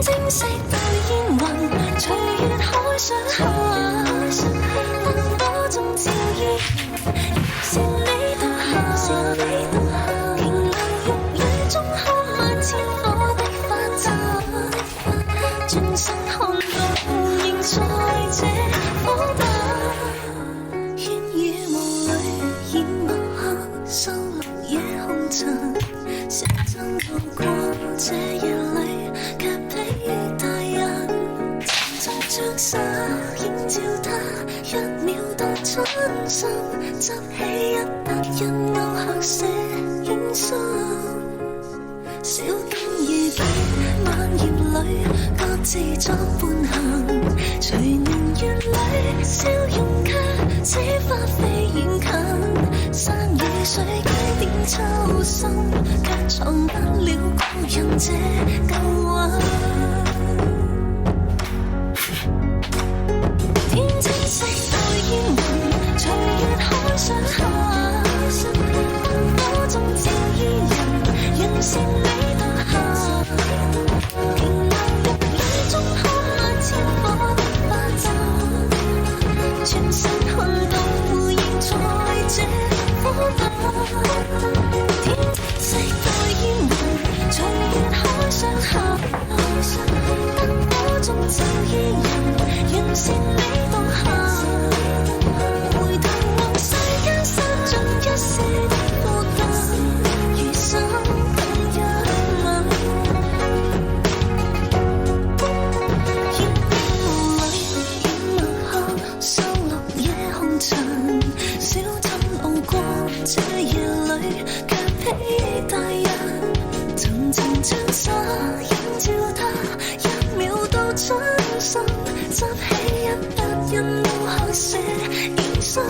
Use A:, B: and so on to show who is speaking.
A: 晶色對煙雲，隨月海上下，燈火中照依然，是你獨行。瓊樓玉宇中看萬千火的花綻，轉身看到仍在這火把。煙雨霧裏掩墨客，收錄夜紅塵。小鎮路過這夜裏，卻比大人沉沉着灑映照他，一秒到春心，執起一沓印歐黑寫影心。小金遇見晚葉裏，各自作伴行，隨年月裏笑容卻似花飛遠近，山與水幾點秋深，卻藏不了故人這舊魂。天青色對煙雲，隨月海上下，燈火中照依人，仍是你獨行。瓊樓玉宇中看萬千火的花綻，轉身看到仍在這火把。天青色對煙雲，隨月海上下，燈火中照依人，仍是你獨行。回頭望世間散盡一世的孤單，餘生共一吻。煙霧裏掩墨客，收錄夜紅塵。小鎮路過這夜裏，卻比大人層層trang灑映照他，一秒到春心，執起一沓印歐黑寫影心。